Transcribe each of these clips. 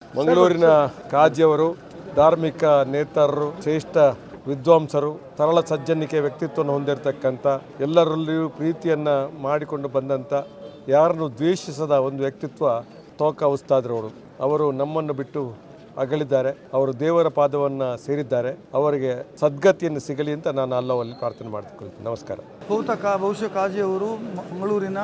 ಮಂಗಳೂರಿನ ಕಾಜಿಯವರು ಧಾರ್ಮಿಕ ನೇತಾರರು, ಶ್ರೇಷ್ಠ ವಿದ್ವಾಂಸರು, ಸರಳ ಸಜ್ಜನಿಕೆ ವ್ಯಕ್ತಿತ್ವವನ್ನು ಹೊಂದಿರತಕ್ಕಂಥ, ಎಲ್ಲರಲ್ಲಿಯೂ ಪ್ರೀತಿಯನ್ನು ಮಾಡಿಕೊಂಡು ಬಂದಂಥ, ಯಾರನ್ನು ದ್ವೇಷಿಸದ ಒಂದು ವ್ಯಕ್ತಿತ್ವ ತೋಕ ಉಸ್ತಾದ್ರವರು. ಅವರು ನಮ್ಮನ್ನು ಬಿಟ್ಟು ಅಗಲಿದ್ದಾರೆ. ಅವರು ದೇವರ ಪಾದವನ್ನು ಸೇರಿದ್ದಾರೆ. ಅವರಿಗೆ ಸದ್ಗತಿಯನ್ನು ಸಿಗಲಿ ಅಂತ ನಾನು ಅಲ್ಲವಲ್ಲಿ ಪ್ರಾರ್ಥನೆ ಮಾಡಿಕೊಳ್ತೀನಿ. ನಮಸ್ಕಾರ. ಬಹುಶಃ ಕಾಜಿಯವರು ಮಂಗಳೂರಿನ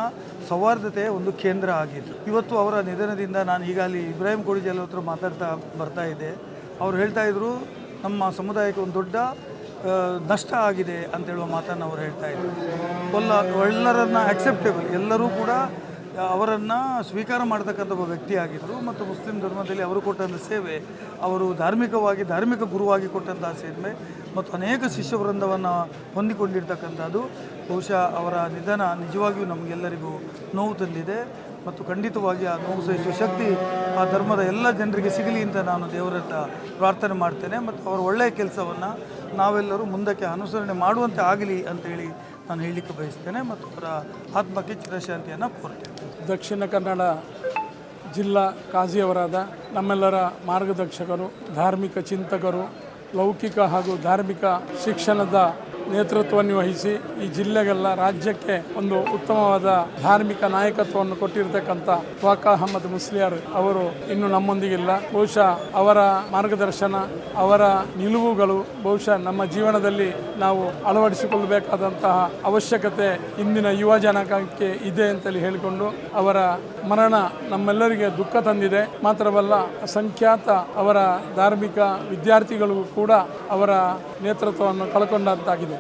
ಸೌಹಾರ್ದತೆಯ ಒಂದು ಕೇಂದ್ರ ಆಗಿತ್ತು. ಇವತ್ತು ಅವರ ನಿಧನದಿಂದ ನಾನು ಈಗಾಗಲೇ ಇಬ್ರಾಹಿಂ ಕೋಡಿಜಲ್ ಹತ್ರ ಮಾತಾಡ್ತಾ ಬರ್ತಾ ಇದ್ದೆ. ಅವರು ಹೇಳ್ತಾ ಇದ್ರು, ನಮ್ಮ ಸಮುದಾಯಕ್ಕೆ ಒಂದು ದೊಡ್ಡ ನಷ್ಟ ಆಗಿದೆ ಅಂತೇಳುವ ಮಾತನ್ನು ಅವರು ಹೇಳ್ತಾ ಇದ್ರು. ಎಲ್ಲರನ್ನ ಅಕ್ಸೆಪ್ಟೇಬಲ್, ಎಲ್ಲರೂ ಕೂಡ ಅವರನ್ನು ಸ್ವೀಕಾರ ಮಾಡತಕ್ಕಂಥ ಒಬ್ಬ ವ್ಯಕ್ತಿ ಆಗಿದ್ದರು. ಮತ್ತು ಮುಸ್ಲಿಂ ಧರ್ಮದಲ್ಲಿ ಅವರು ಕೊಟ್ಟಂಥ ಸೇವೆ, ಅವರು ಧಾರ್ಮಿಕ ಗುರುವಾಗಿ ಕೊಟ್ಟಂಥ ಸೇವೆ ಮತ್ತು ಅನೇಕ ಶಿಷ್ಯವೃಂದವನ್ನು ಹೊಂದಿಕೊಂಡಿರ್ತಕ್ಕಂಥದ್ದು. ಬಹುಶಃ ಅವರ ನಿಧನ ನಿಜವಾಗಿಯೂ ನಮಗೆಲ್ಲರಿಗೂ ನೋವು ತಂದಿದೆ ಮತ್ತು ಖಂಡಿತವಾಗಿ ಆ ನೋವು ಸಹಿಸುವ ಶಕ್ತಿ ಆ ಧರ್ಮದ ಎಲ್ಲ ಜನರಿಗೆ ಸಿಗಲಿ ಅಂತ ನಾನು ದೇವರ ಹತ್ರ ಪ್ರಾರ್ಥನೆ ಮಾಡ್ತೇನೆ. ಮತ್ತು ಅವರ ಒಳ್ಳೆಯ ಕೆಲಸವನ್ನು ನಾವೆಲ್ಲರೂ ಮುಂದಕ್ಕೆ ಅನುಸರಣೆ ಮಾಡುವಂತೆ ಆಗಲಿ ಅಂತೇಳಿ ನಾನು ಹೇಳಲಿಕ್ಕೆ ಬಯಸ್ತೇನೆ ಮತ್ತು ಅವರ ಆತ್ಮಕ್ಕೆ ಚಿರಶಾಂತಿಯನ್ನು ಕೋರ್ತೇನೆ. ದಕ್ಷಿಣ ಕನ್ನಡ ಜಿಲ್ಲಾ ಕಾಜಿಯವರಾದ ನಮ್ಮೆಲ್ಲರ ಮಾರ್ಗದರ್ಶಕರು, ಧಾರ್ಮಿಕ ಚಿಂತಕರು, ಲೌಕಿಕ ಹಾಗೂ ಧಾರ್ಮಿಕ ಶಿಕ್ಷಣದ ನೇತೃತ್ವವನ್ನು ವಹಿಸಿ ಈ ಜಿಲ್ಲೆಗೆಲ್ಲ ರಾಜ್ಯಕ್ಕೆ ಒಂದು ಉತ್ತಮವಾದ ಧಾರ್ಮಿಕ ನಾಯಕತ್ವವನ್ನು ಕೊಟ್ಟಿರತಕ್ಕಂಥ ತ್ವಾಕ ಅಹಮದ್ ಮುಸ್ಲಿಯಾರ್ ಅವರು ಇನ್ನು ನಮ್ಮೊಂದಿಗಿಲ್ಲ. ಬಹುಶಃ ಅವರ ಮಾರ್ಗದರ್ಶನ, ಅವರ ನಿಲುವುಗಳು ಬಹುಶಃ ನಮ್ಮ ಜೀವನದಲ್ಲಿ ನಾವು ಅಳವಡಿಸಿಕೊಳ್ಳಬೇಕಾದಂತಹ ಅವಶ್ಯಕತೆ ಇಂದಿನ ಯುವ ಜನಾಂಗಕ್ಕೆ ಇದೆ ಅಂತೇಳಿ ಹೇಳಿಕೊಂಡು, ಅವರ ಮರಣ ನಮ್ಮೆಲ್ಲರಿಗೆ ದುಃಖ ತಂದಿದೆ. ಮಾತ್ರವಲ್ಲ, ಅಸಂಖ್ಯಾತ ಅವರ ಧಾರ್ಮಿಕ ವಿದ್ಯಾರ್ಥಿಗಳಿಗೂ ಕೂಡ ಅವರ ನೇತೃತ್ವವನ್ನು ಕಳ್ಕೊಂಡಂತಾಗಿದೆ.